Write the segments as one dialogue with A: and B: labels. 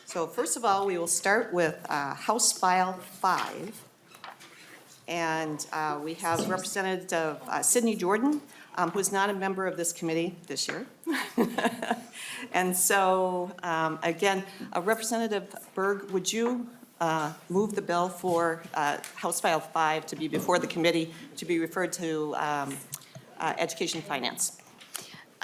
A: So first of all, we will start with House File 5. And we have Representative Sidney Jordan, who is not a member of this committee this year. And so, again, Representative Berg, would you move the bill for House File 5 to be before the committee to be referred to Education Finance?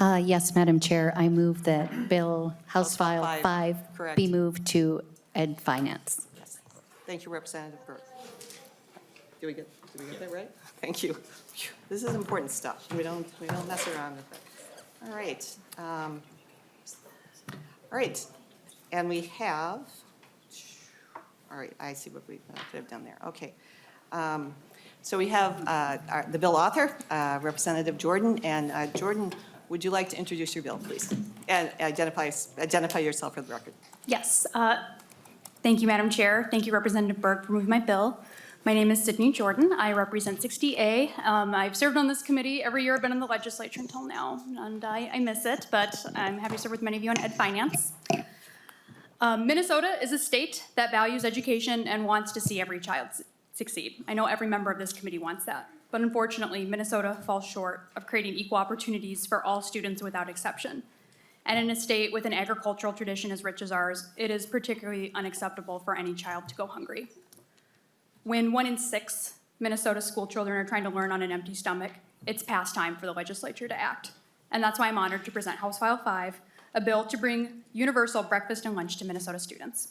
B: Yes, Madam Chair, I move that Bill House File 5
A: correct.
B: be moved to Ed Finance.
A: Yes. Thank you, Representative Berg. Did we get that right? Thank you. This is important stuff. We don't mess around with it. All right. All right. And we have, all right, I see what we could have done there. Okay. So we have the bill author, Representative Jordan. And Jordan, would you like to introduce your bill, please? And identify yourself for the record.
C: Yes. Thank you, Madam Chair. Thank you, Representative Berg, for moving my bill. My name is Sidney Jordan. I represent 60A. I've served on this committee every year I've been in the legislature until now, and I miss it, but I'm happy to serve with many of you on Ed Finance. Minnesota is a state that values education and wants to see every child succeed. I know every member of this committee wants that, but unfortunately, Minnesota falls short of creating equal opportunities for all students without exception. And in a state with an agricultural tradition as rich as ours, it is particularly unacceptable for any child to go hungry. When 1 in 6 Minnesota school children are trying to learn on an empty stomach, it's past time for the legislature to act. And that's why I'm honored to present House File 5, a bill to bring universal breakfast and lunch to Minnesota students.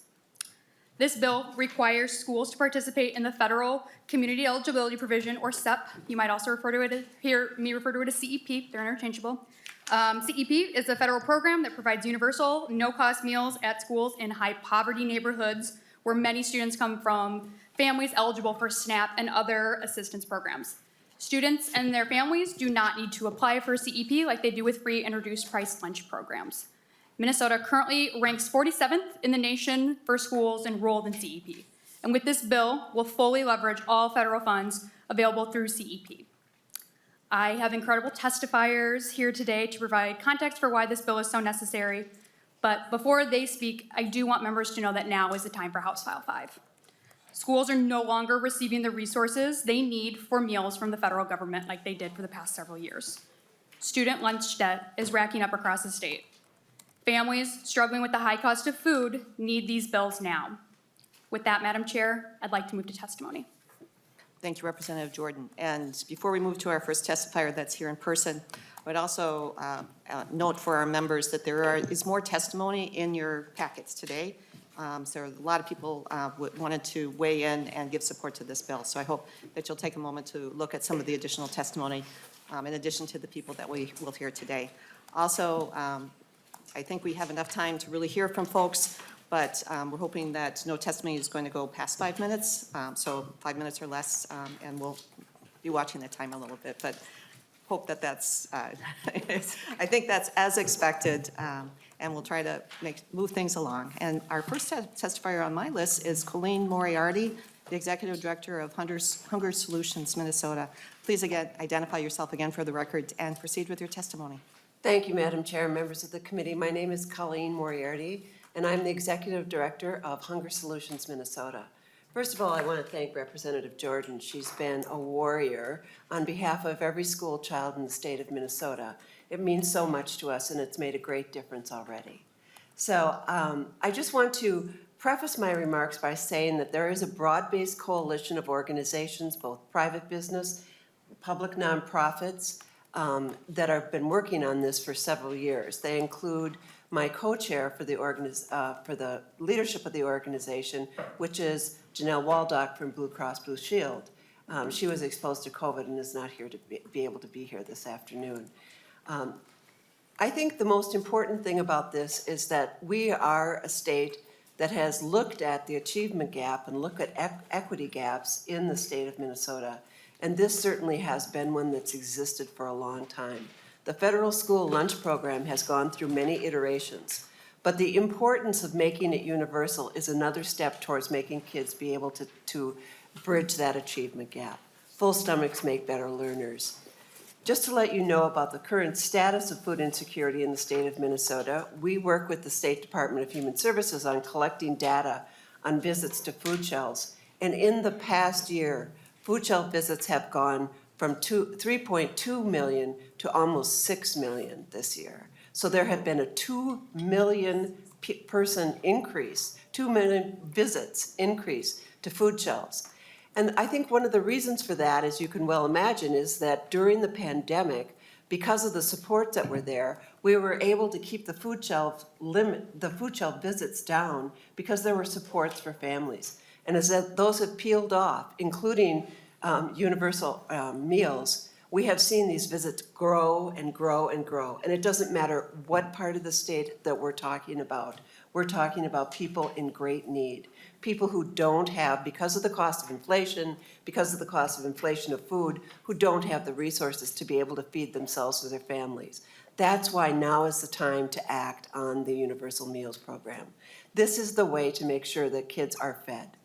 C: This bill requires schools to participate in the federal Community Eligibility Provision, or CEP. You might also refer to it as CEP, they're interchangeable. CEP is a federal program that provides universal, no-cost meals at schools in high-poverty neighborhoods where many students come from families eligible for SNAP and other assistance programs. Students and their families do not need to apply for CEP like they do with free and reduced price lunch programs. Minnesota currently ranks 47th in the nation for schools enrolled in CEP. And with this bill, we'll fully leverage all federal funds available through CEP. I have incredible testifiers here today to provide context for why this bill is so necessary. But before they speak, I do want members to know that now is the time for House File 5. Schools are no longer receiving the resources they need for meals from the federal government like they did for the past several years. Student lunch debt is racking up across the state. Families struggling with the high cost of food need these bills now. With that, Madam Chair, I'd like to move to testimony.
A: Thank you, Representative Jordan. And before we move to our first testifier that's here in person, I would also note for our members that there is more testimony in your packets today. So a lot of people wanted to weigh in and give support to this bill. So I hope that you'll take a moment to look at some of the additional testimony in addition to the people that we will hear today. Also, I think we have enough time to really hear from folks, but we're hoping that no testimony is going to go past 5 minutes, so 5 minutes or less, and we'll be watching the time a little bit, but hope that that's, I think that's as expected, and we'll try to move things along. And our first testifier on my list is Colleen Moriarty, the Executive Director of Hunger Solutions, Minnesota. Please again, identify yourself again for the record and proceed with your testimony.
D: Thank you, Madam Chair, members of the committee. My name is Colleen Moriarty, and I'm the Executive Director of Hunger Solutions, Minnesota. First of all, I want to thank Representative Jordan. She's been a warrior on behalf of every school child in the state of Minnesota. It means so much to us, and it's made a great difference already. So I just want to preface my remarks by saying that there is a broad-based coalition of organizations, both private business, public nonprofits, that have been working on this for several years. They include my co-chair for the leadership of the organization, which is Janelle Waldock from Blue Cross Blue Shield. She was exposed to COVID and is not here to be able to be here this afternoon. I think the most important thing about this is that we are a state that has looked at the achievement gap and looked at equity gaps in the state of Minnesota. And this certainly has been one that's existed for a long time. The federal school lunch program has gone through many iterations, but the importance of making it universal is another step towards making kids be able to bridge that achievement gap. Full stomachs make better learners. Just to let you know about the current status of food insecurity in the state of Minnesota, we work with the State Department of Human Services on collecting data on visits to food shelves. And in the past year, food shelf visits have gone from 3.2 million to almost 6 million this year. So there have been a 2 million person increase, 2 million visits increase to food shelves. And I think one of the reasons for that, as you can well imagine, is that during the pandemic, because of the supports that were there, we were able to keep the food shelf visits down because there were supports for families. And as those have peeled off, including universal meals, we have seen these visits grow and grow and grow. And it doesn't matter what part of the state that we're talking about. We're talking about people in great need. People who don't have, because of the cost of inflation, because of the cost of inflation of food, who don't have the resources to be able to feed themselves or their families. That's why now is the time to act on the Universal Meals Program. This is the way to make sure that kids are fed.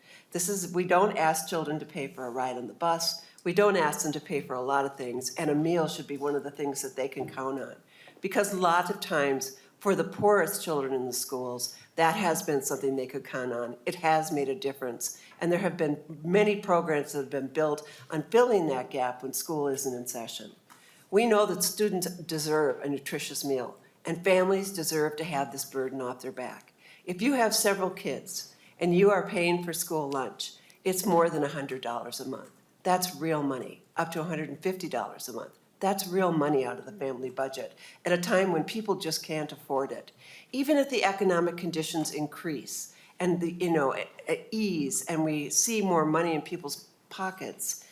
D: We don't ask children to pay for a ride on the bus. We don't ask them to pay for a lot of things, and a meal should be one of the things that they can count on. Because a lot of times, for the poorest children in the schools, that has been something they could count on. It has made a difference. And there have been many programs that have been built on filling that gap when school isn't in session. We know that students deserve a nutritious meal, and families deserve to have this burden off their back. If you have several kids and you are paying for school lunch, it's more than $100 a month. That's real money, up to $150 a month. That's real money out of the family budget at a time when people just can't afford it. Even if the economic conditions increase and ease and we see more money in people's pockets,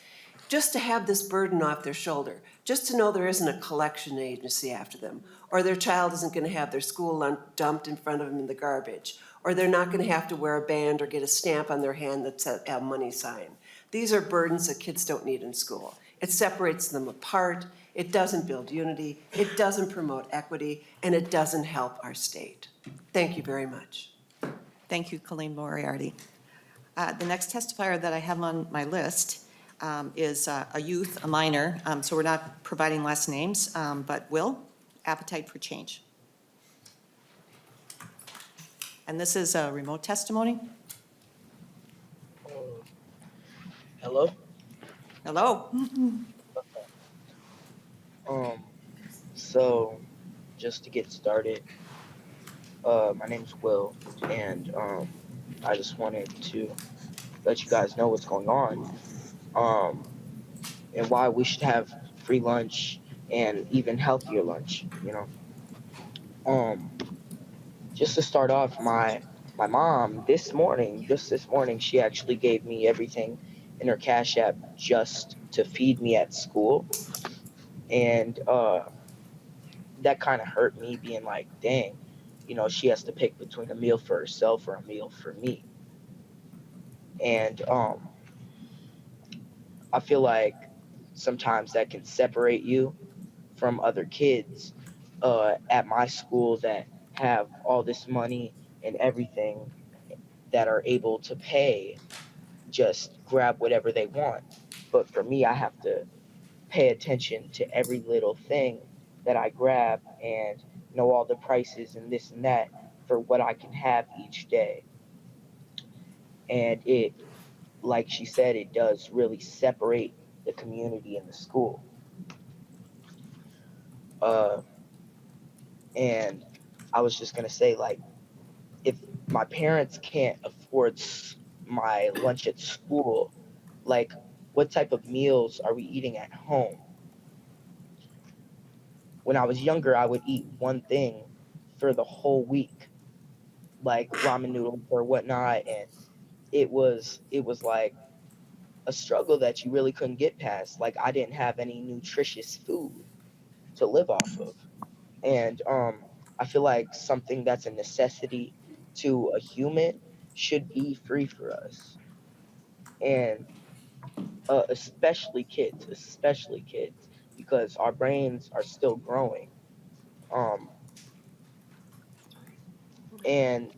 D: just to have this burden off their shoulder, just to know there isn't a collection agency after them, or their child isn't going to have their school lunch dumped in front of them in the garbage, or they're not going to have to wear a band or get a stamp on their hand that's a money sign. These are burdens that kids don't need in school. It separates them apart, it doesn't build unity, it doesn't promote equity, and it doesn't help our state. Thank you very much.
A: Thank you, Colleen Moriarty. The next testifier that I have on my list is a youth, a minor, so we're not providing last names, but Will, appetite for change. And this is a remote testimony.
E: Hello?
A: Hello.
E: So just to get started, my name's Will, and I just wanted to let you guys know what's going on, and why we should have free lunch and even healthier lunch, you know. Just to start off, my mom this morning, she actually gave me everything in her Cash App just to feed me at school. And that kind of hurt me, being like, dang, you know, she has to pick between a meal for herself or a meal for me. And I feel like sometimes that can separate you from other kids at my school that have all this money and everything, that are able to pay, just grab whatever they want. But for me, I have to pay attention to every little thing that I grab and know all the prices and this and that for what I can have each day. And it, like she said, it does really separate the community and the school. And I was just gonna say, like, if my parents can't afford my lunch at school, like, what type of meals are we eating at home? When I was younger, I would eat one thing for the whole week, like ramen noodles or whatnot, and it was like a struggle that you really couldn't get past. Like, I didn't have any nutritious food to live off of. And I feel like something that's a necessity to a human should be free for us. And especially kids, because our brains are still growing. And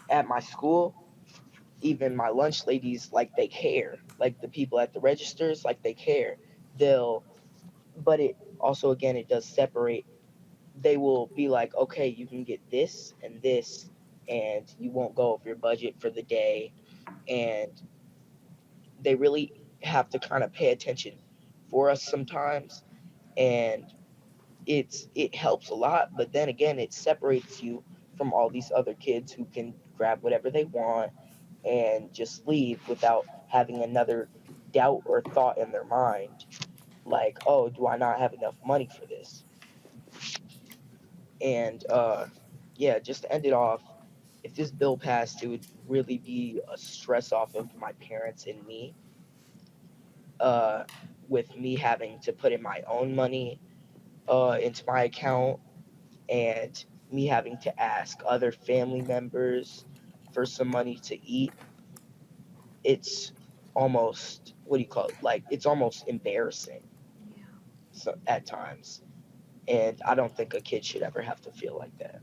E: at my school, even my lunch ladies, like, they care. Like, the people at the registers, like, they care. They'll but it also, again, it does separate. They will be like, okay, you can get this and this, and you won't go over your budget for the day. And they really have to kind of pay attention for us sometimes. And it helps a lot, but then again, it separates you from all these other kids who can grab whatever they want and just leave without having another doubt or thought in their mind, like, oh, do I not have enough money for this? And yeah, just to end it off, if this bill passed, it would really be a stress off of my parents and me, with me having to put in my own money into my account, and me having to ask other family members for some money to eat. It's almost, what do you call it? Like, it's almost embarrassing, so, at times. And I don't think a kid should ever have to feel like that.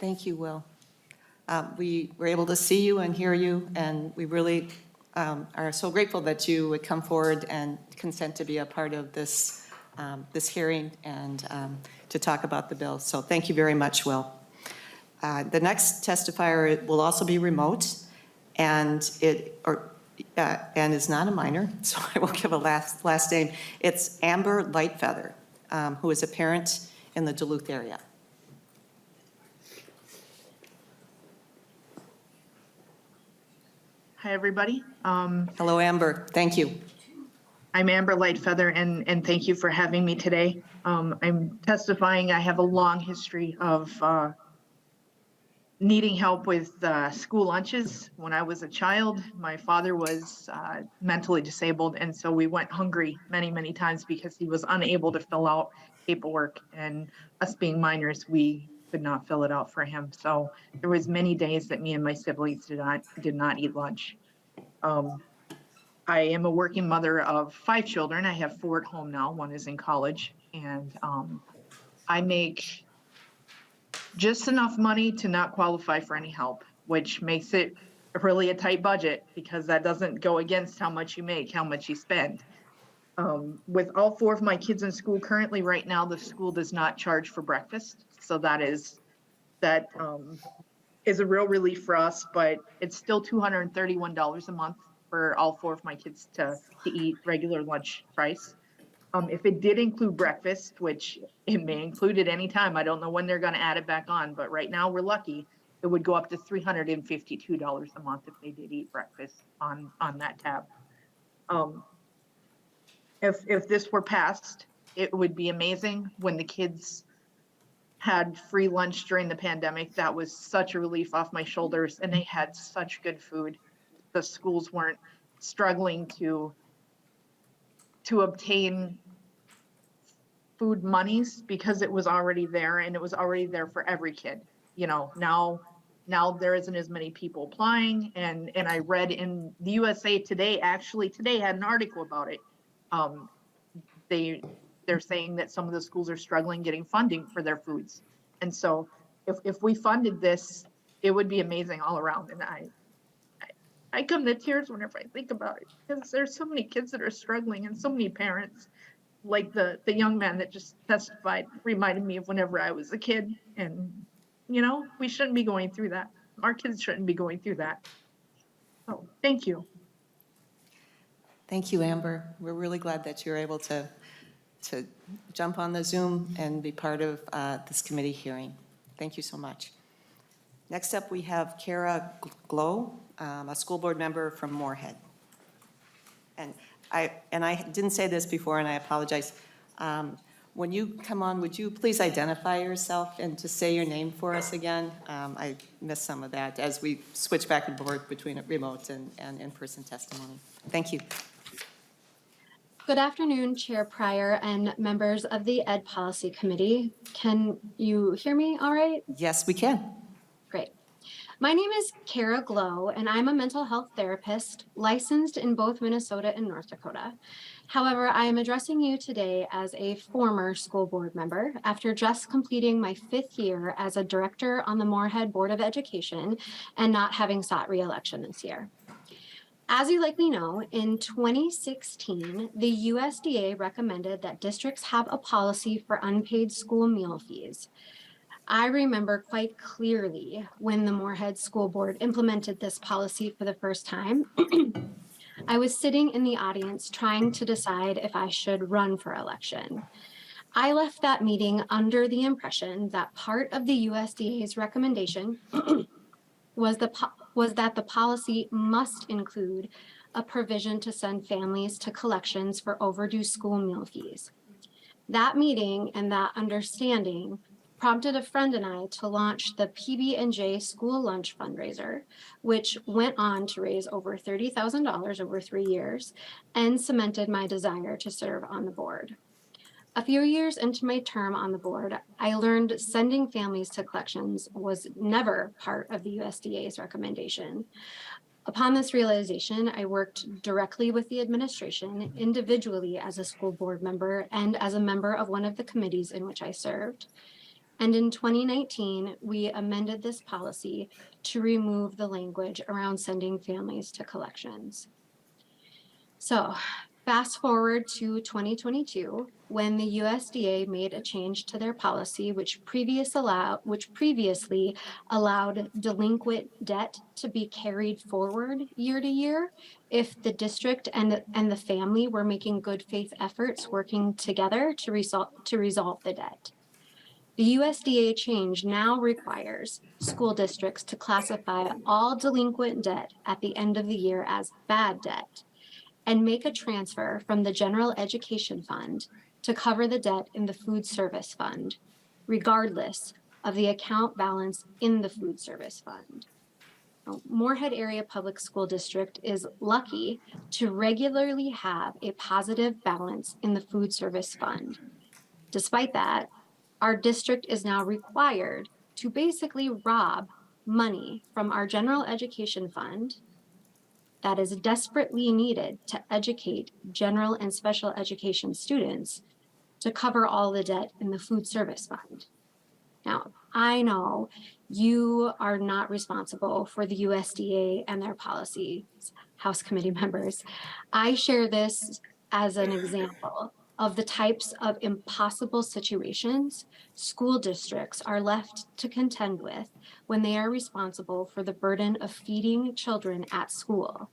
A: Thank you, Will. We were able to see you and hear you, and we really are so grateful that you would come forward and consent to be a part of this, this hearing and to talk about the bill. So thank you very much, Will. The next testifier will also be remote, and and is not a minor, so I will give a last name. It's Amber Lightfeather, who is a parent in the Duluth area.
F: Hi, everybody.
A: Hello, Amber. Thank you.
F: I'm Amber Lightfeather, and thank you for having me today. I'm testifying. I have a long history of needing help with school lunches. When I was a child, my father was mentally disabled, and so we went hungry many, many times because he was unable to fill out paperwork. And us being minors, we could not fill it out for him. So there was many days that me and my siblings did not eat lunch. I am a working mother of 5 children. I have 4 at home now. 1 is in college, and I make just enough money to not qualify for any help, which makes it really a tight budget because that doesn't go against how much you make, how much you spend. With all 4 of my kids in school currently right now, the school does not charge for breakfast. So that is a real relief for us, but it's still $231 a month for all 4 of my kids to eat regular lunch price. If it did include breakfast, which it may include at any time, I don't know when they're going to add it back on, but right now we're lucky, it would go up to $352 a month if they did eat breakfast on that tab. If this were passed, it would be amazing. When the kids had free lunch during the pandemic, that was such a relief off my shoulders, and they had such good food. The schools weren't struggling to obtain food monies because it was already there, and it was already there for every kid. You know, now there isn't as many people applying, and I read in the USA Today, actually today had an article about it. They're saying that some of the schools are struggling getting funding for their foods. And so if we funded this, it would be amazing all around. And I come to tears whenever I think about it, because there's so many kids that are struggling, and so many parents, like the young man that just testified, reminded me of whenever I was a kid. And, you know, we shouldn't be going through that. Our kids shouldn't be going through that. So thank you.
A: Thank you, Amber. We're really glad that you're able to jump on the Zoom and be part of this committee hearing. Thank you so much. Next up, we have Kara Gloe, a school board member from Moorhead. And I didn't say this before, and I apologize. When you come on, would you please identify yourself and just say your name for us again? I missed some of that as we switch back and forth between remote and in-person testimony. Thank you.
G: Good afternoon, Chair Pryor and members of the Ed Policy Committee. Can you hear me all right?
A: Yes, we can.
G: Great. My name is Kara Gloe, and I'm a mental health therapist licensed in both Minnesota and North Dakota. However, I am addressing you today as a former school board member after just completing my 5th year as a director on the Moorhead Board of Education and not having sought re-election this year. As you likely know, in 2016, the USDA recommended that districts have a policy for unpaid school meal fees. I remember quite clearly when the Moorhead School Board implemented this policy for the first time. I was sitting in the audience trying to decide if I should run for election. I left that meeting under the impression that part of the USDA's recommendation was that the policy must include a provision to send families to collections for overdue school meal fees. That meeting and that understanding prompted a friend and I to launch the PB&J School Lunch Fundraiser, which went on to raise over $30,000 over 3 years and cemented my desire to serve on the board. A few years into my term on the board, I learned sending families to collections was never part of the USDA's recommendation. Upon this realization, I worked directly with the administration, individually as a school board member and as a member of one of the committees in which I served. And in 2019, we amended this policy to remove the language around sending families to collections. So, fast forward to 2022, when the USDA made a change to their policy, which previously allowed delinquent debt to be carried forward year to year if the district and the family were making good faith efforts working together to resolve the debt. The USDA change now requires school districts to classify all delinquent debt at the end of the year as bad debt and make a transfer from the General Education Fund to cover the debt in the Food Service Fund, regardless of the account balance in the Food Service Fund. Now, Moorhead Area Public School District is lucky to regularly have a positive balance in the Food Service Fund. Despite that, our district is now required to basically rob money from our General Education Fund that is desperately needed to educate general and special education students to cover all the debt in the Food Service Fund. Now, I know you are not responsible for the USDA and their policies, House Committee members. I share this as an example of the types of impossible situations school districts are left to contend with when they are responsible for the burden of feeding children at school.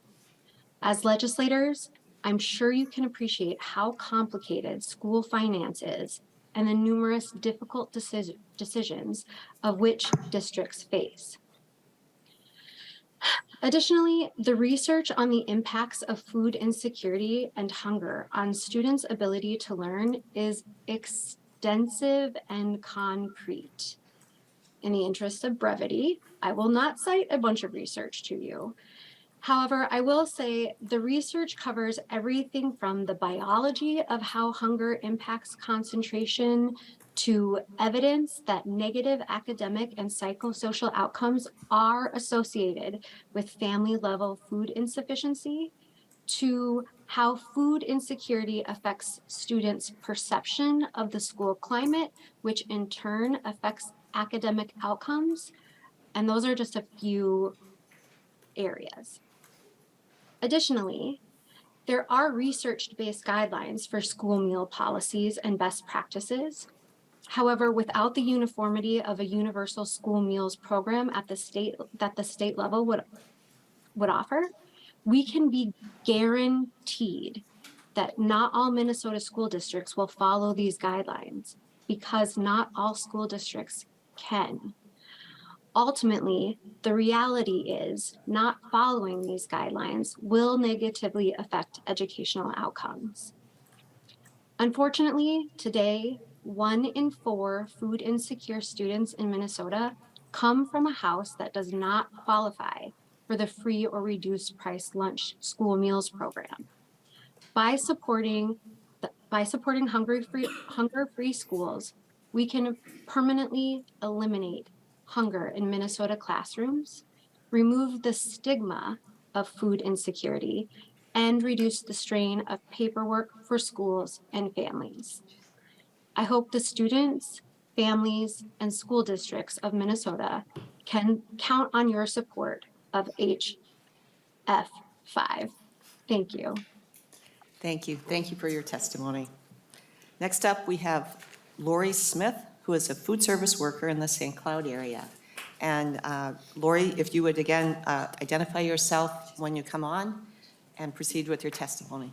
G: As legislators, I'm sure you can appreciate how complicated school finance is and the numerous difficult decisions of which districts face. Additionally, the research on the impacts of food insecurity and hunger on students' ability to learn is extensive and concrete. In the interest of brevity, I will not cite a bunch of research to you. However, I will say the research covers everything from the biology of how hunger impacts concentration to evidence that negative academic and psychosocial outcomes are associated with family-level food insufficiency, to how food insecurity affects students' perception of the school climate, which in turn affects academic outcomes. And those are just a few areas. Additionally, there are research-based guidelines for school meal policies and best practices. However, without the uniformity of a universal school meals program at the state level would offer, we can be guaranteed that not all Minnesota school districts will follow these guidelines because not all school districts can. Ultimately, the reality is not following these guidelines will negatively affect educational outcomes. Unfortunately, today, 1 in 4 food insecure students in Minnesota come from a house that does not qualify for the free or reduced price lunch school meals program. By supporting hunger-free schools, we can permanently eliminate hunger in Minnesota classrooms, remove the stigma of food insecurity, and reduce the strain of paperwork for schools and families. I hope the students, families, and school districts of Minnesota can count on your support of HF5. HF5. Thank you.
A: Thank you. Thank you for your testimony. Next up, we have Lori Smith, who is a food service worker in the St. Cloud area. And Lori, if you would again identify yourself when you come on and proceed with your testimony.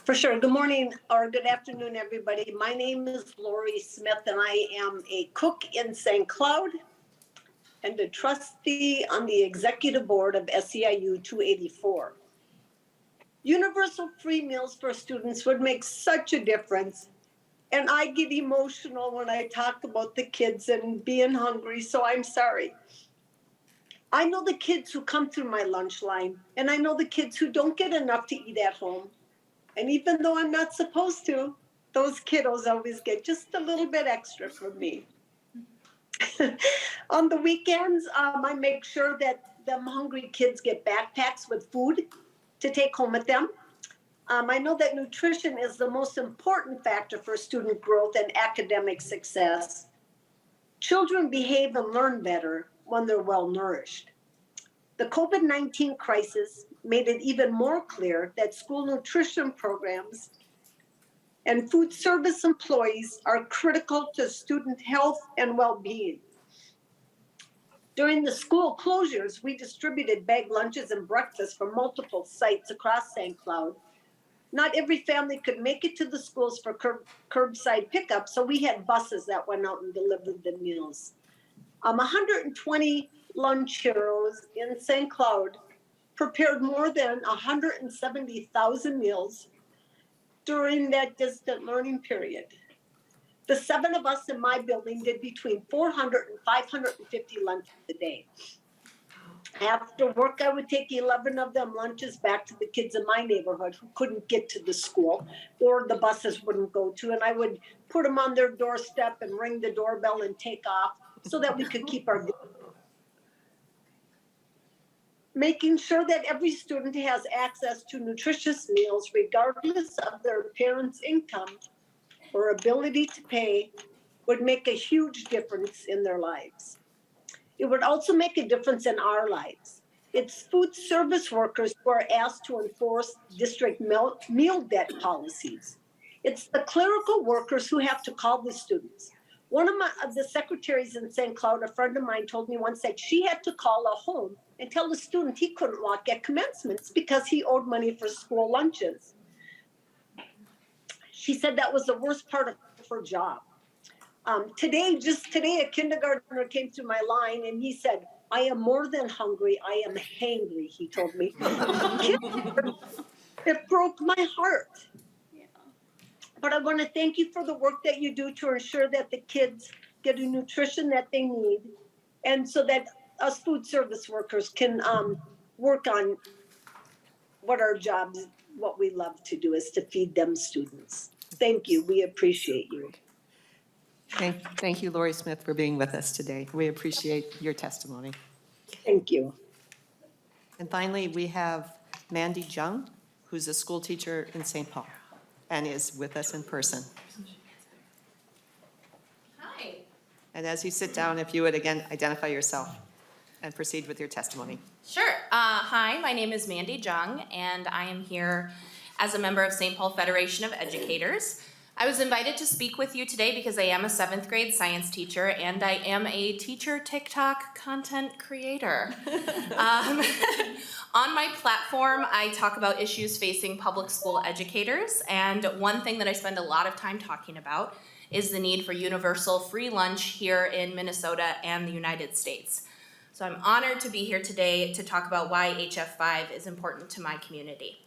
H: For sure. Good morning or good afternoon, everybody. My name is Lori Smith, and I am a cook in St. Cloud and a trustee on the executive board of SEIU 284. Universal free meals for students would make such a difference. And I get emotional when I talk about the kids and being hungry, so I'm sorry. I know the kids who come through my lunch line, and I know the kids who don't get enough to eat at home. And even though I'm not supposed to, those kiddos always get just a little bit extra from me. On the weekends, I make sure that them hungry kids get backpacks with food to take home with them. I know that nutrition is the most important factor for student growth and academic success. Children behave and learn better when they're well nourished. The COVID-19 crisis made it even more clear that school nutrition programs and food service employees are critical to student health and well-being. During the school closures, we distributed bagged lunches and breakfast from multiple sites across St. Cloud. Not every family could make it to the schools for curbside pickup, so we had buses that went out and delivered the meals. 120 lunch heroes in St. Cloud prepared more than 170,000 meals during that distant learning period. The 7 of us in my building did between 400 and 550 lunches a day. After work, I would take 11 of them lunches back to the kids in my neighborhood who couldn't get to the school or the buses wouldn't go to, and I would put them on their doorstep and ring the doorbell and take off so that we could keep our making sure that every student has access to nutritious meals regardless of their parents' income or ability to pay would make a huge difference in their lives. It would also make a difference in our lives. It's food service workers who are asked to enforce district meal debt policies. It's the clerical workers who have to call the students. One of the secretaries in St. Cloud, a friend of mine, told me once that she had to call a home and tell the student he couldn't walk at commencements because he owed money for school lunches. She said that was the worst part of her job. Today, a kindergartner came through my line and he said, "I am more than hungry, I am hangry," he told me. It broke my heart. But I want to thank you for the work that you do to ensure that the kids get the nutrition that they need, and so that us food service workers can work on what our jobs, what we love to do is to feed them students. Thank you. We appreciate you.
A: Thank you, Lori Smith, for being with us today. We appreciate your testimony.
H: Thank you.
A: And finally, we have Mandi Jung, who's a school teacher in St. Paul and is with us in person.
I: Hi.
A: And as you sit down, if you would again identify yourself and proceed with your testimony.
I: Sure. Hi, my name is Mandi Jung, and I am here as a member of St. Paul Federation of Educators. I was invited to speak with you today because I am a 7th grade science teacher and I am a teacher TikTok content creator. On my platform, I talk about issues facing public school educators, and one thing that I spend a lot of time talking about is the need for universal free lunch here in Minnesota and the United States. So I'm honored to be here today to talk about why HF5 is important to my community.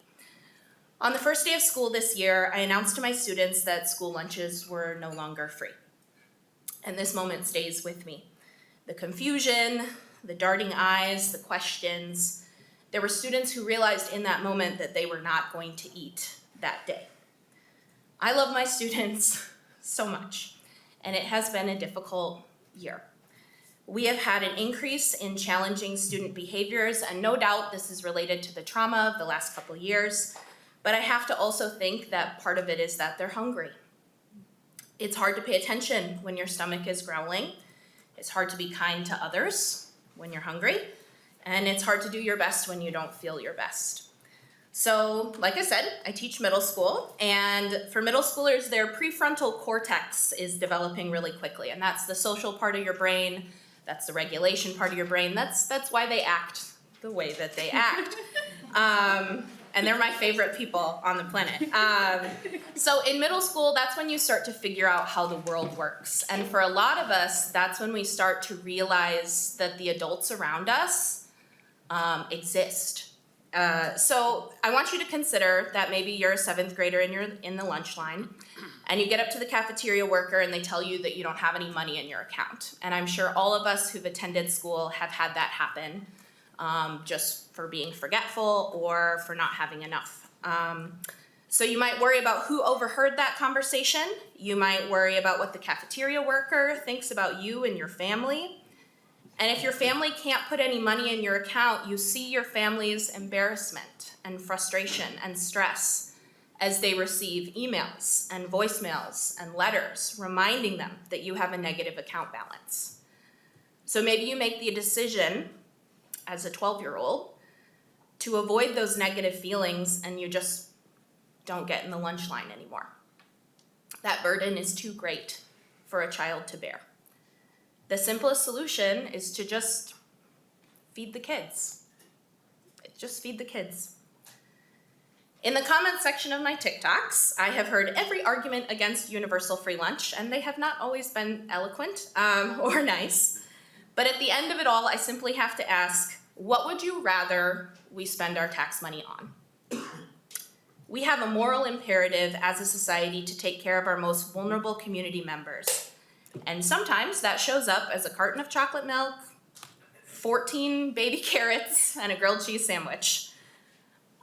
I: On the first day of school this year, I announced to my students that school lunches were no longer free. And this moment stays with me. The confusion, the darting eyes, the questions. There were students who realized in that moment that they were not going to eat that day. I love my students so much, and it has been a difficult year. We have had an increase in challenging student behaviors, and no doubt this is related to the trauma of the last couple of years. But I have to also think that part of it is that they're hungry. It's hard to pay attention when your stomach is growling. It's hard to be kind to others when you're hungry. And it's hard to do your best when you don't feel your best. So, like I said, I teach middle school, and for middle schoolers, their prefrontal cortex is developing really quickly, and that's the social part of your brain, that's the regulation part of your brain, that's why they act the way that they act. And they're my favorite people on the planet. So in middle school, that's when you start to figure out how the world works. And for a lot of us, that's when we start to realize that the adults around us exist. So I want you to consider that maybe you're a 7th grader and you're in the lunch line, and you get up to the cafeteria worker and they tell you that you don't have any money in your account. And I'm sure all of us who've attended school have had that happen, just for being forgetful or for not having enough. So you might worry about who overheard that conversation. You might worry about what the cafeteria worker thinks about you and your family. And if your family can't put any money in your account, you see your family's embarrassment and frustration and stress as they receive emails and voicemails and letters reminding them that you have a negative account balance. So maybe you make the decision as a 12-year-old to avoid those negative feelings, and you just don't get in the lunch line anymore. That burden is too great for a child to bear. The simplest solution is to just feed the kids. Just feed the kids. In the comments section of my TikToks, I have heard every argument against universal free lunch, and they have not always been eloquent or nice. But at the end of it all, I simply have to ask, what would you rather we spend our tax money on? We have a moral imperative as a society to take care of our most vulnerable community members. And sometimes that shows up as a carton of chocolate milk, 14 baby carrots, and a grilled cheese sandwich.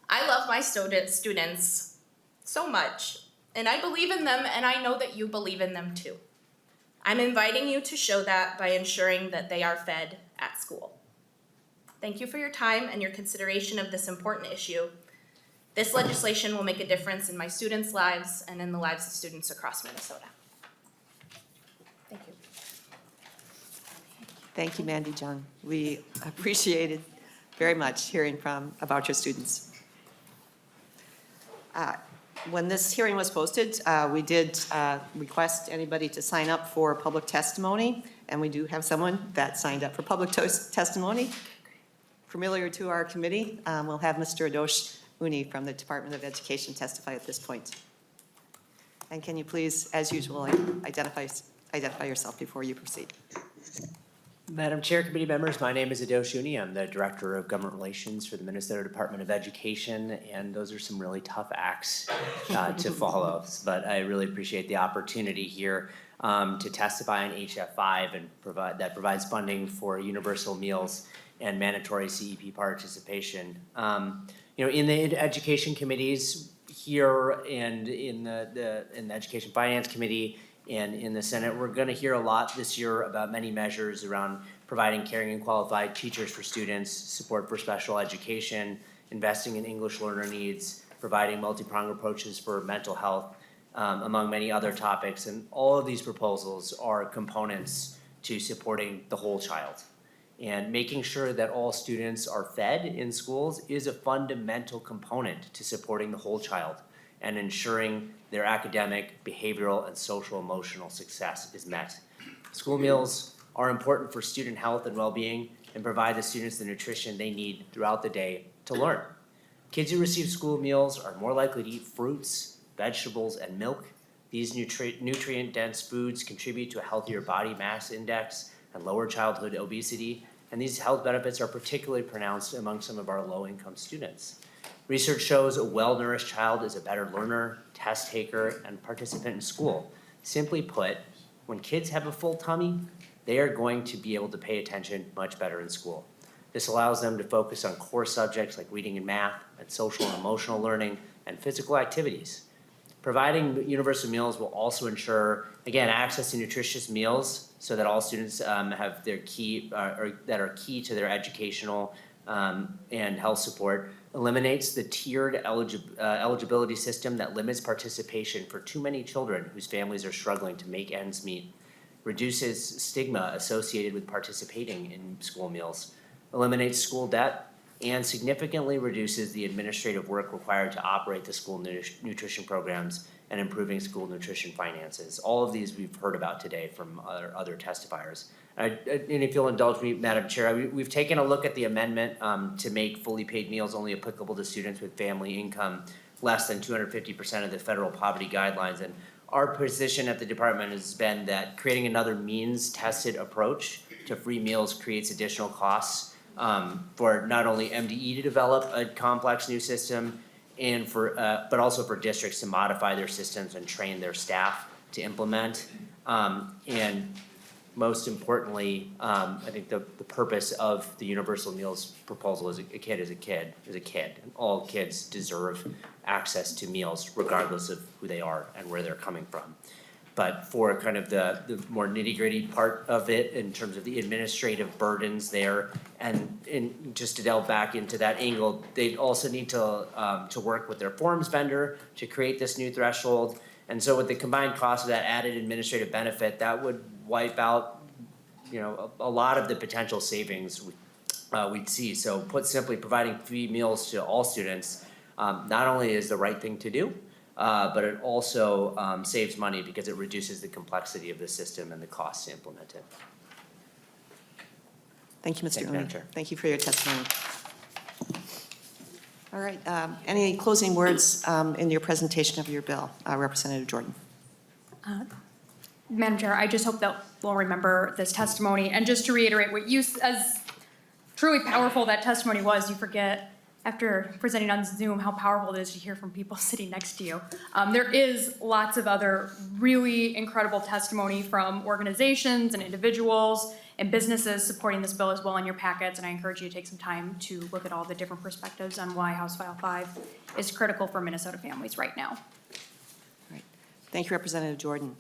I: I love my students so much, and I believe in them, and I know that you believe in them too. I'm inviting you to show that by ensuring that they are fed at school. Thank you for your time and your consideration of this important issue. This legislation will make a difference in my students' lives and in the lives of students across Minnesota. Thank you.
A: Thank you, Mandi Jung. We appreciated very much hearing about your students. When this hearing was posted, we did request anybody to sign up for public testimony, and we do have someone that signed up for public testimony. Familiar to our committee, we'll have Mr. Adosh Uni from the Department of Education testify at this point. And can you please, as usual, identify yourself before you proceed?
J: Madam Chair, committee members, my name is Adosh Uni. I'm the Director of Government Relations for the Minnesota Department of Education, and those are some really tough acts to follow. But I really appreciate the opportunity here to testify on HF5 and provides funding for universal meals and mandatory CEP participation. In the education committees here and in the Education Finance Committee and in the Senate, we're going to hear a lot this year about many measures around providing caring and qualified teachers for students, support for special education, investing in English learner needs, providing multi-pronged approaches for mental health, among many other topics. And all of these proposals are components to supporting the whole child. And making sure that all students are fed in schools is a fundamental component to supporting the whole child and ensuring their academic, behavioral, and social emotional success is met. School meals are important for student health and well-being and provide the students the nutrition they need throughout the day to learn. Kids who receive school meals are more likely to eat fruits, vegetables, and milk. These nutrient-dense foods contribute to a healthier body mass index and lower childhood obesity, and these health benefits are particularly pronounced among some of our low-income students. Research shows a well-nourished child is a better learner, test taker, and participant in school. Simply put, when kids have a full tummy, they are going to be able to pay attention much better in school. This allows them to focus on core subjects like reading and math, and social and emotional learning, and physical activities. Providing universal meals will also ensure, again, access to nutritious meals so that all students have their that are key to their educational and health support, eliminates the tiered eligibility system that limits participation for too many children whose families are struggling to make ends meet, reduces stigma associated with participating in school meals, eliminates school debt, and significantly reduces the administrative work required to operate the school nutrition programs and improving school nutrition finances. All of these we've heard about today from other testifiers. And if you'll indulge me, Madam Chair, we've taken a look at the amendment to make fully paid meals only applicable to students with family income less than 250% of the federal poverty guidelines. And our position at the department has been that creating another means-tested approach to free meals creates additional costs for not only MDE to develop a complex new system, and but also for districts to modify their systems and train their staff to implement. And most importantly, I think the purpose of the universal meals proposal is a kid is a kid. And all kids deserve access to meals regardless of who they are and where they're coming from. But for kind of the more nitty-gritty part of it, in terms of the administrative burdens there, and just to delve back into that angle, they also need to work with their forms vendor to create this new threshold. And so with the combined cost of that added administrative benefit, that would wipe out, a lot of the potential savings we'd see. So put simply, providing free meals to all students not only is the right thing to do, but it also saves money because it reduces the complexity of the system and the costs to implement it.
A: Thank you, Mr.
J: Thank you,
A: Uni.
J: Madam Chair.
A: Thank you for your testimony. All right, any closing words in your presentation of your bill, Representative Jordan?
C: Madam Chair, I just hope that we'll remember this testimony. And just to reiterate what you, as truly powerful that testimony was, you forget after presenting on Zoom how powerful it is to hear from people sitting next to you. There is lots of other really incredible testimony from organizations and individuals and businesses supporting this bill as well in your packets, and I encourage you to take some time to look at all the different perspectives on why House File 5 is critical for Minnesota families right now.
A: All right. Thank you, Representative Jordan.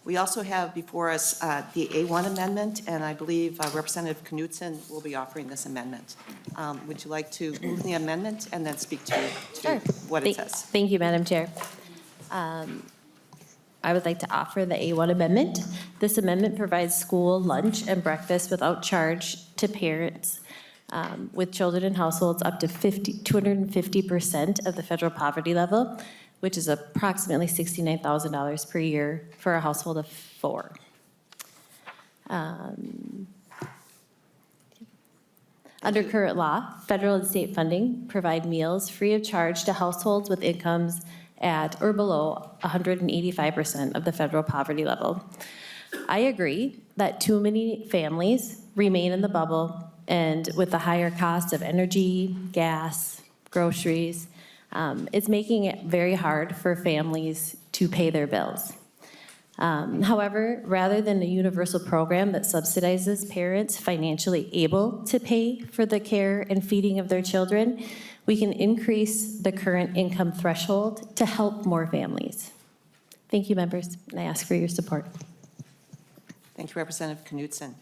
A: We also have before us the A1 amendment, and I believe Representative Knudsen will be offering this amendment. Would you like to move the amendment and then speak to
K: Sure.
A: what it says?
K: Thank you, Madam Chair. I would like to offer the A1 amendment. This amendment provides school lunch and breakfast without charge to parents with children in households up to 250% of the federal poverty level, which is approximately $69,000 per year for a household of 4. Under current law, federal and state funding provide meals free of charge to households with incomes at or below 185% of the federal poverty level. I agree that too many families remain in the bubble, and with the higher cost of energy, gas, groceries, it's making it very hard for families to pay their bills. However, rather than a universal program that subsidizes parents financially able to pay for the care and feeding of their children, we can increase the current income threshold to help more families. Thank you, members, and I ask for your support.
A: Thank you, Representative Knudsen.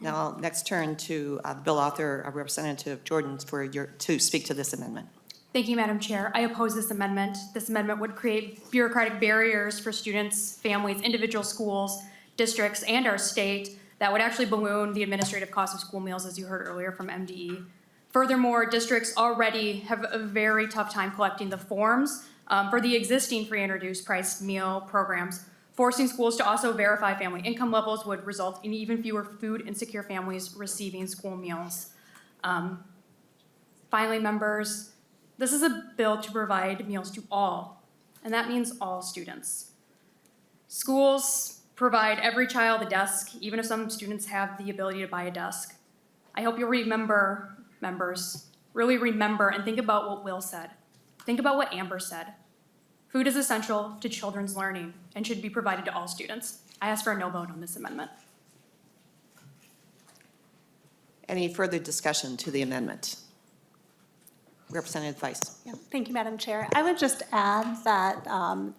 A: Now I'll next turn to the bill author, Representative Jordan, to speak to this amendment.
C: Thank you, Madam Chair. I oppose this amendment. This amendment would create bureaucratic barriers for students, families, individual schools, districts, and our state that would actually balloon the administrative cost of school meals, as you heard earlier from MDE. Furthermore, districts already have a very tough time collecting the forms for the existing free and reduced price meal programs. Forcing schools to also verify family income levels would result in even fewer food insecure families receiving school meals. Finally, members, this is a bill to provide meals to all, and that means all students. Schools provide every child a desk, even if some students have the ability to buy a desk. I hope you'll remember, members, really remember and think about what Will said. Think about what Amber said. Food is essential to children's learning and should be provided to all students. I ask for a no vote on this amendment.
A: Any further discussion to the amendment? Representative Weiss.
L: Yeah, thank you, Madam Chair. I would just add that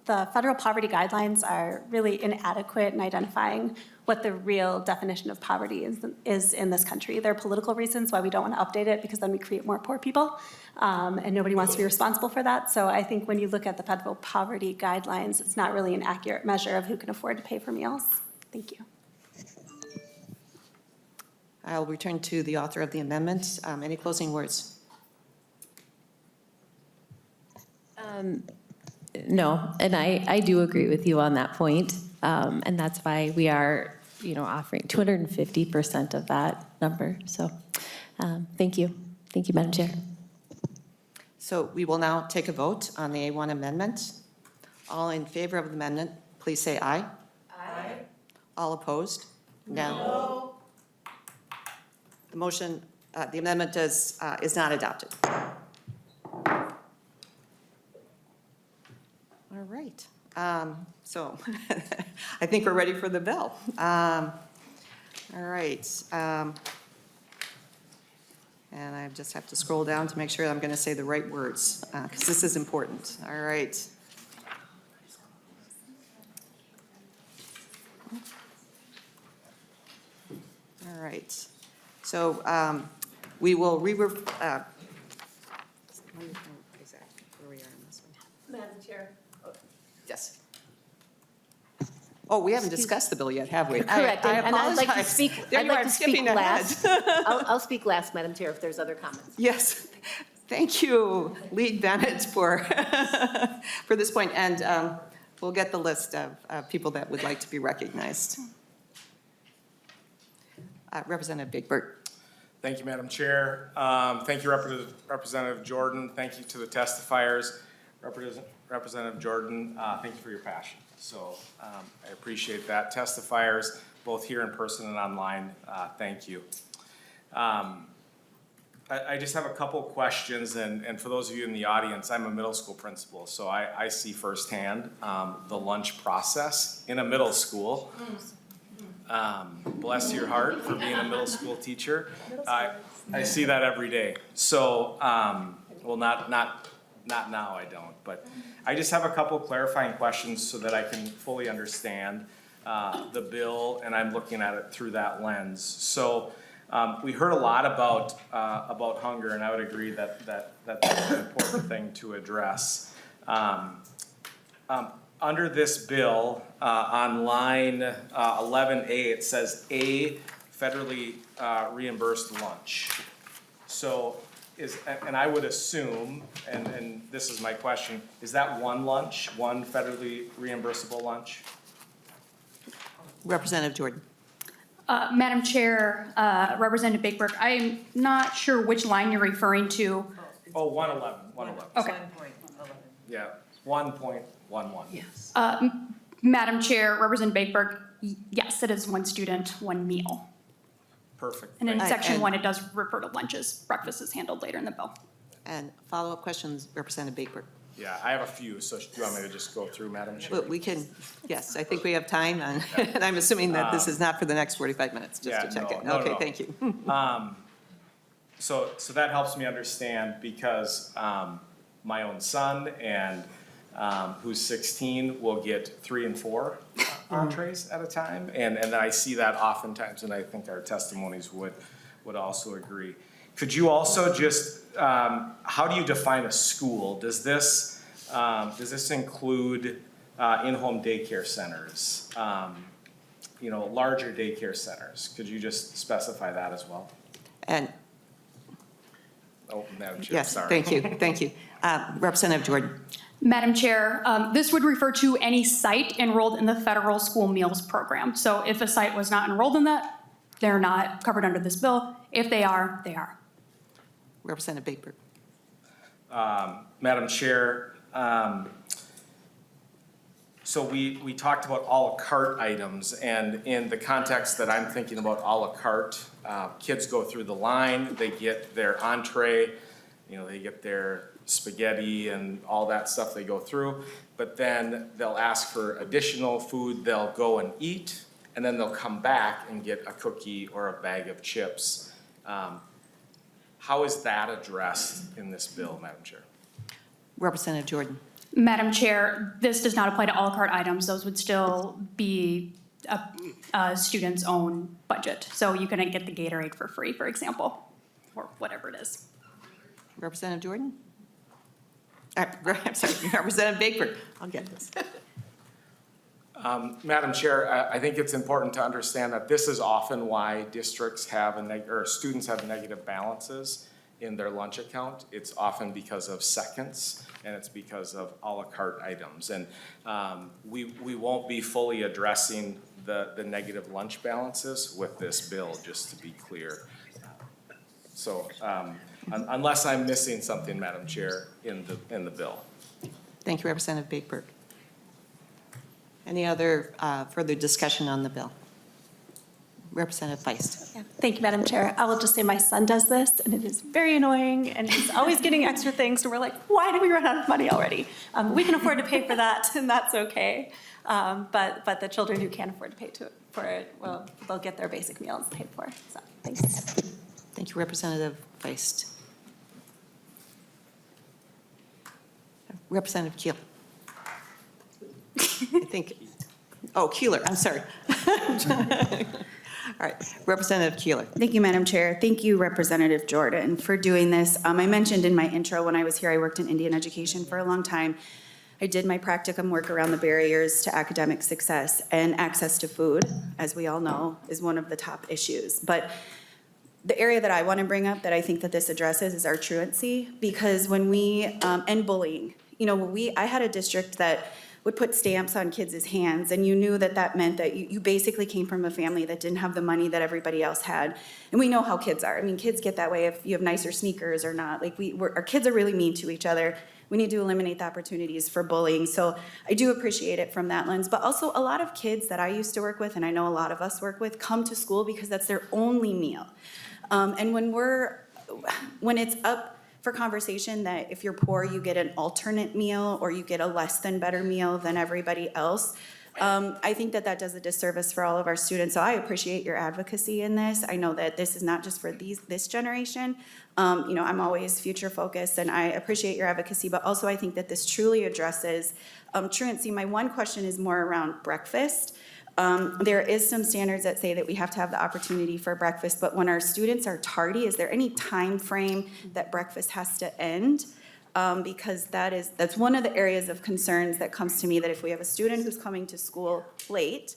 L: the federal poverty guidelines are really inadequate in identifying what the real definition of poverty is in this country. There are political reasons why we don't want to update it, because then we create more poor people, and nobody wants to be responsible for that. So I think when you look at the federal poverty guidelines, it's not really an accurate measure of who can afford to pay for meals. Thank you.
A: I'll return to the author of the amendment. Any closing words?
K: No, and I do agree with you on that point. And that's why we are, offering 250% of that number. So, thank you. Thank you, Madam Chair.
A: So we will now take a vote on the A1 amendment. All in favor of the amendment, please say aye. Aye. All opposed? No. The motion, the amendment is not adopted. All right. So I think we're ready for the bill. All right. And I just have to scroll down to make sure I'm going to say the right words, because this is important. All right. All right. So we will where we are on this one.
D: Madam Chair.
A: Yes. Oh, we haven't discussed the bill yet, have we?
M: Correct,
A: I
M: and I'd like to
A: apologize.
M: speak,
A: There
M: I'd
A: you are,
M: like to speak
A: skipping ahead.
M: last. I'll speak last, Madam Chair, if there's other comments.
A: Yes, thank you, Lead Bennett, for this point. And we'll get the list of people that would like to be recognized. Representative Bigbert.
N: Thank you, Madam Chair. Thank you, Representative Jordan. Thank you to the testifiers. Representative Jordan, thank you for your passion. So I appreciate that. Testifiers, both here in person and online, thank you. I just have a couple questions, and for those of you in the audience, I'm a middle school principal, so I see firsthand the lunch process in a middle school. Bless your heart for being a middle school teacher. I see that every day. So, well, not now, I don't, but I just have a couple clarifying questions so that I can fully understand the bill, and I'm looking at it through that lens. So, we heard a lot about hunger, and I would agree that that's an important thing to address. Under this bill, on line 11A, it says a federally reimbursed lunch. So and I would assume, and this is my question, is that one lunch, one federally reimbursable lunch?
A: Representative Jordan.
C: Madam Chair, Representative Bigbert, I'm not sure which line you're referring to.
N: Oh, 111.
C: Okay.
N: Yeah, 1.11.
A: Yes.
C: Madam Chair, Representative Bigbert, yes, it is one student, one meal.
N: Perfect.
C: And in
A: Right,
C: section
A: and-
C: 1, it does refer to lunches. Breakfast is handled later in the bill.
A: And follow-up questions, Representative Bigbert.
N: Yeah, I have a few, so do you want me to just go through, Madam Chair?
A: But we can, yes, I think we have time, and I'm assuming that this is not for the next 45 minutes, just to
N: Yeah,
A: check it.
N: no,
A: Okay,
N: no.
A: thank you.
N: So that helps me understand because my own son and who's 16 will get 3 and 4 entrees at a time, and then I see that oftentimes, and I think our testimonies would also agree. Could you also just how do you define a school? Does this include in-home daycare centers? Larger daycare centers? Could you just specify that as well?
A: And,
N: Oh, Madam Chair,
A: yes,
N: sorry.
A: thank you. Representative Jordan.
C: Madam Chair, this would refer to any site enrolled in the federal school meals program. So if a site was not enrolled in that, they're not covered under this bill. If they are, they are.
A: Representative Bigbert.
N: Madam Chair, so we talked about à la carte items, and in the context that I'm thinking about à la carte, kids go through the line, they get their entree, they get their spaghetti and all that stuff they go through, but then they'll ask for additional food, they'll go and eat, and then they'll come back and get a cookie or a bag of chips. How is that addressed in this bill, Madam Chair?
A: Representative Jordan.
C: Madam Chair, this does not apply to à la carte items. Those would still be a student's own budget. So you couldn't get the Gatorade for free, for example, or whatever it is.
A: Representative Jordan? I'm sorry, Representative Bigbert. I'll get this.
N: Madam Chair, I think it's important to understand that this is often why districts have or students have negative balances in their lunch account. It's often because of seconds, and it's because of à la carte items. And we won't be fully addressing the negative lunch balances with this bill, just to be clear. So unless I'm missing something, Madam Chair, in the bill.
A: Thank you, Representative Bakeberg. Any other further discussion on the bill? Representative Feist.
L: Yeah, thank you, Madam Chair. I will just say my son does this, and it is very annoying, and he's always getting extra things, so we're like, why did we run out of money already? We can afford to pay for that, and that's okay. But the children who can't afford to pay for it, well, they'll get their basic meals paid for. So, thanks.
A: Thank you, Representative Feist. Representative Keel. I think, oh, Keeler, I'm sorry. All right, Representative Keeler.
O: Thank you, Madam Chair. Thank you, Representative Jordan, for doing this. I mentioned in my intro when I was here, I worked in Indian education for a long time. I did my practicum work around the barriers to academic success, and access to food, as we all know, is one of the top issues. But the area that I want to bring up that I think that this addresses is our truancy, because when we, and bullying, you know, I had a district that would put stamps on kids' hands, and you knew that that meant that you basically came from a family that didn't have the money that everybody else had. And we know how kids are. I mean, kids get that way if you have nicer sneakers or not. Like, our kids are really mean to each other. We need to eliminate the opportunities for bullying. So I do appreciate it from that lens. But also, a lot of kids that I used to work with, and I know a lot of us work with, come to school because that's their only meal. And when it's up for conversation that if you're poor, you get an alternate meal or you get a less than better meal than everybody else, I think that that does a disservice for all of our students. So I appreciate your advocacy in this. I know that this is not just for this generation. You know, I'm always future focused, and I appreciate your advocacy, but also I think that this truly addresses truancy. My one question is more around breakfast. There is some standards that say that we have to have the opportunity for breakfast, but when our students are tardy, is there any time frame that breakfast has to end? Because that's one of the areas of concerns that comes to me, that if we have a student who's coming to school late,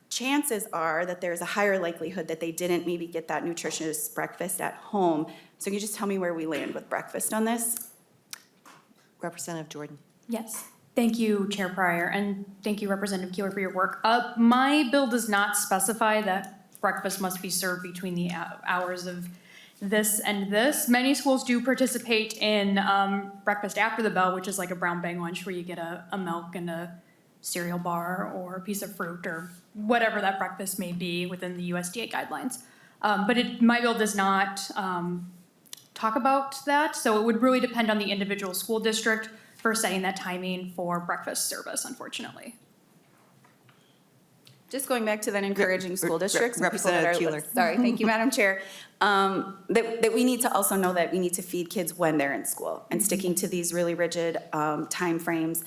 O: chances are that there's a higher likelihood that they didn't maybe get that nutritious breakfast at home. So can you just tell me where we land with breakfast on this?
A: Representative Jordan.
C: Yes. Thank you, Chair Pryor, and thank you, Representative Keeler, for your work. My bill does not specify that breakfast must be served between the hours of this and this. Many schools do participate in breakfast after the bell, which is like a brown bag lunch where you get a milk and a cereal bar or a piece of fruit or whatever that breakfast may be within the USDA guidelines. But my bill does not talk about that, so it would really depend on the individual school district for setting that timing for breakfast service, unfortunately.
O: Just going back to that encouraging school districts. and people that
A: Representative
O: are-
A: Keeler.
O: Sorry, thank you, Madam Chair. That we need to also know that we need to feed kids when they're in school, and sticking to these really rigid timeframes.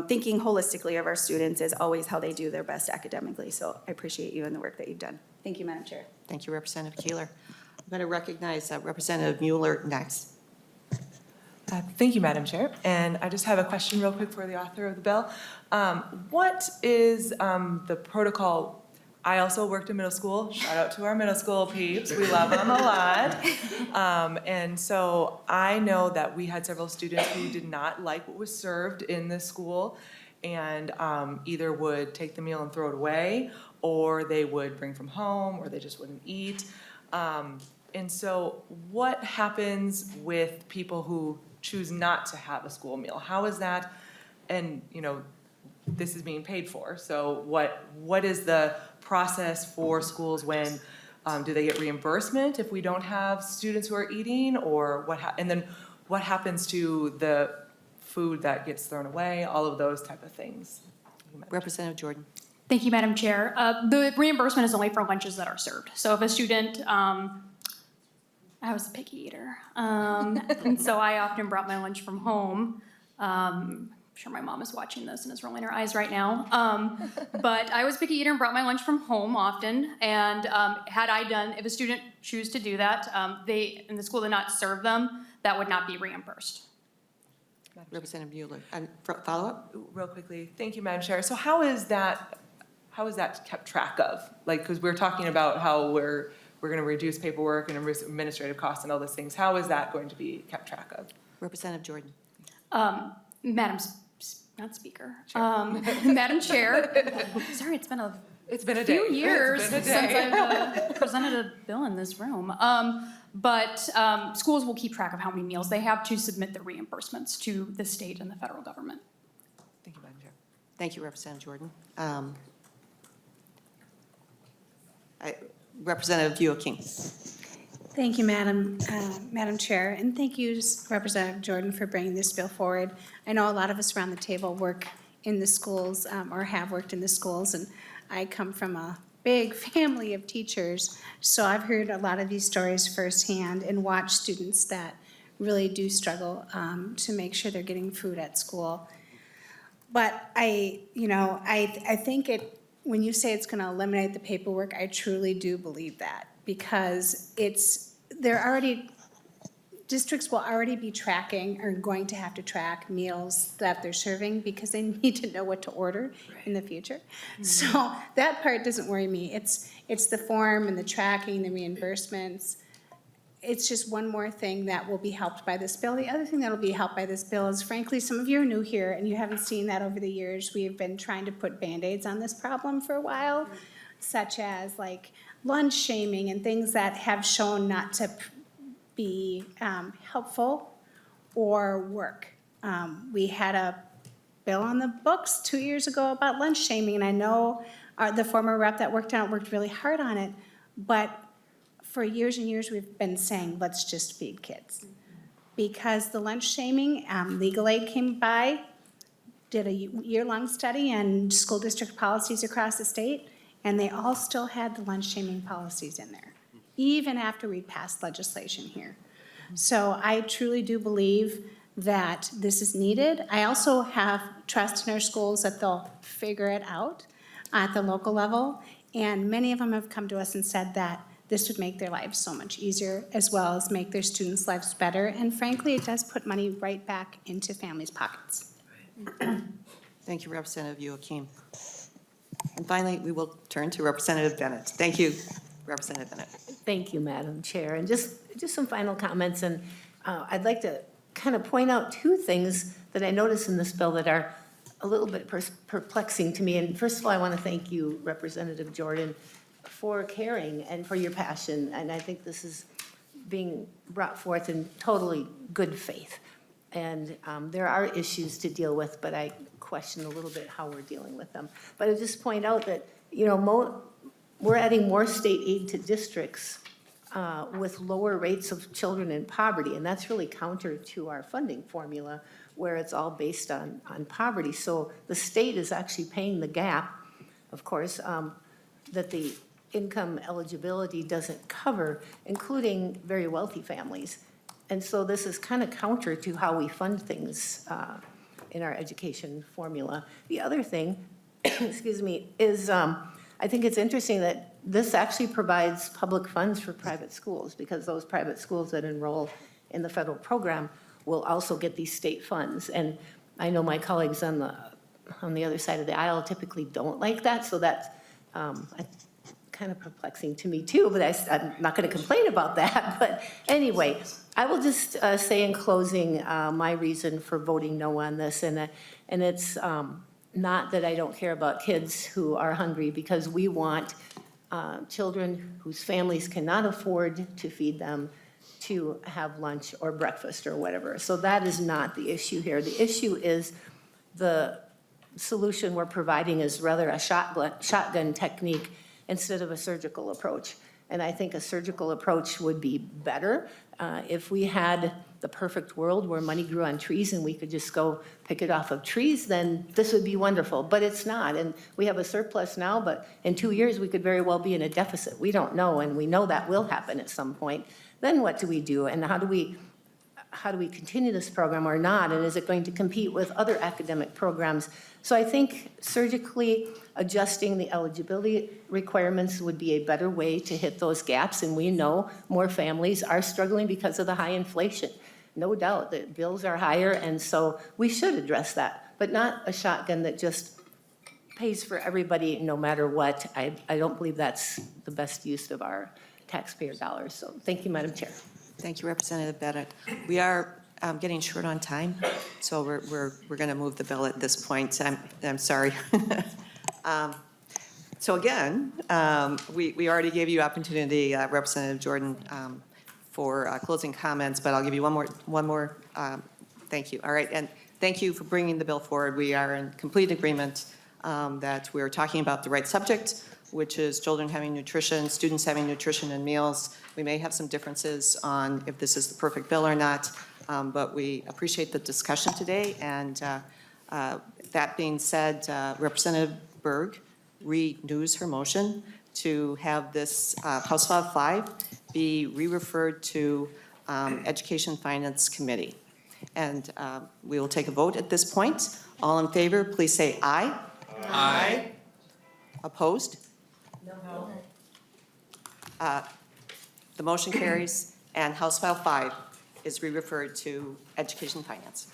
O: Thinking holistically of our students is always how they do their best academically. So I appreciate you and the work that you've done. Thank you, Madam Chair.
A: Thank you, Representative Keeler. I'm going to recognize Representative Mueller next.
P: Thank you, Madam Chair. And I just have a question real quick for the author of the bill. What is the protocol? I also worked in middle school. Shout out to our middle school peeps. We love them a lot. And so I know that we had several students who did not like what was served in the school, and either would take the meal and throw it away, or they would bring from home, or they just wouldn't eat. And so what happens with people who choose not to have a school meal? How is that? And, you know, this is being paid for. So what is the process for schools when, do they get reimbursement if we don't have students who are eating, or and then what happens to the food that gets thrown away, all of those type of things?
A: Representative Jordan.
C: Thank you, Madam Chair. The reimbursement is only for lunches that are served. So if a student, I was a picky eater, and so I often brought my lunch from home. I'm sure my mom is watching this and is rolling her eyes right now. But I was a picky eater and brought my lunch from home often. And if a student choose to do that, they, and the school did not serve them, that would not be reimbursed.
A: Representative Mueller, and follow-up?
P: Real quickly, thank you, Madam Chair. So how is that kept track of? Like, because we're talking about how we're going to reduce paperwork and administrative costs and all those things. How is that going to be kept track of?
A: Representative Jordan.
C: Madam, not Speaker, Madam Chair, sorry, it's been a few years since I've presented a bill in this room. But schools will keep track of how many meals they have to submit the reimbursements to the state and the federal government.
P: Thank you, Madam Chair.
A: Thank you, Representative Jordan. Representative King.
Q: Thank you, Madam Chair, and thank you, Representative Jordan, for bringing this bill forward. I know a lot of us around the table work in the schools or have worked in the schools, and I come from a big family of teachers, so I've heard a lot of these stories firsthand and watched students that really do struggle to make sure they're getting food at school. But I think when you say it's going to eliminate the paperwork, I truly do believe that, because districts will already be tracking or going to have to track meals that they're serving because they need to know what to order in the future. So that part doesn't worry me. It's the form and the tracking, the reimbursements. It's just one more thing that will be helped by this bill. The other thing that will be helped by this bill is, frankly, some of you are new here and you haven't seen that over the years. We have been trying to put Band-Aids on this problem for a while, such as like lunch shaming and things that have shown not to be helpful or work. We had a bill on the books 2 years ago about lunch shaming, and I know the former rep that worked on it worked really hard on it, but for years and years we've been saying, let's just feed kids. Because the lunch shaming, Legal Aid came by, did a year-long study on school district policies across the state, and they all still had the lunch shaming policies in there, even after we passed legislation here. So I truly do believe that this is needed. I also have trust in our schools that they'll figure it out at the local level, and many of them have come to us and said that this would make their lives so much easier, as well as make their students' lives better, and frankly, it does put money right back into families' pockets.
A: Thank you, Representative Joachim. And finally, we will turn to Representative Bennett. Thank you, Representative Bennett.
M: Thank you, Madam Chair. And just some final comments, and I'd like to kind of point out two things that I noticed in this bill that are a little bit perplexing to me. And first of all, I want to thank you, Representative Jordan, for caring and for your passion. And I think this is being brought forth in totally good faith. And there are issues to deal with, but I question a little bit how we're dealing with them. But I'll just point out that, we're adding more state aid to districts with lower rates of children in poverty, and that's really counter to our funding formula, where it's all based on poverty. So the state is actually paying the gap, of course, that the income eligibility doesn't cover, including very wealthy families. And so this is kind of counter to how we fund things in our education formula. The other thing, excuse me, is I think it's interesting that this actually provides public funds for private schools, because those private schools that enroll in the federal program will also get these state funds. And I know my colleagues on the other side of the aisle typically don't like that, so that's kind of perplexing to me too, but I'm not going to complain about that. But anyway, I will just say in closing my reason for voting no on this, and it's not that I don't care about kids who are hungry, because we want children whose families cannot afford to feed them to have lunch or breakfast or whatever. So that is not the issue here. The issue is the solution we're providing is rather a shotgun technique instead of a surgical approach. And I think a surgical approach would be better. If we had the perfect world where money grew on trees and we could just go pick it off of trees, then this would be wonderful, but it's not. And we have a surplus now, but in 2 years we could very well be in a deficit. We don't know, and we know that will happen at some point. Then what do we do, and how do we continue this program or not, and is it going to compete with other academic programs? So I think surgically adjusting the eligibility requirements would be a better way to hit those gaps, and we know more families are struggling because of the high inflation. no doubt that bills are higher, and so we should address that, but not a shotgun that just pays for everybody no matter what. I don't believe that's the best use of our taxpayer dollars. So thank you, Madam Chair.
A: Thank you, Representative Bennett. We are getting short on time, so we're going to move the bill at this point. I'm sorry. So again, we already gave you opportunity, Representative Jordan, for closing comments, but I'll give you one more. Thank you. All right, and thank you for bringing the bill forward. We are in complete agreement that we're talking about the right subject, which is children having nutrition, students having nutrition and meals. We may have some differences on if this is the perfect bill or not, but we appreciate the discussion today. And that being said, Representative Berg renews her motion to have this House File 5 be re-referred to Education Finance Committee. And we will take a vote at this point. All in favor, please say aye. Aye. Opposed? No. The motion carries, and House File 5 is re-referred to Education Finance.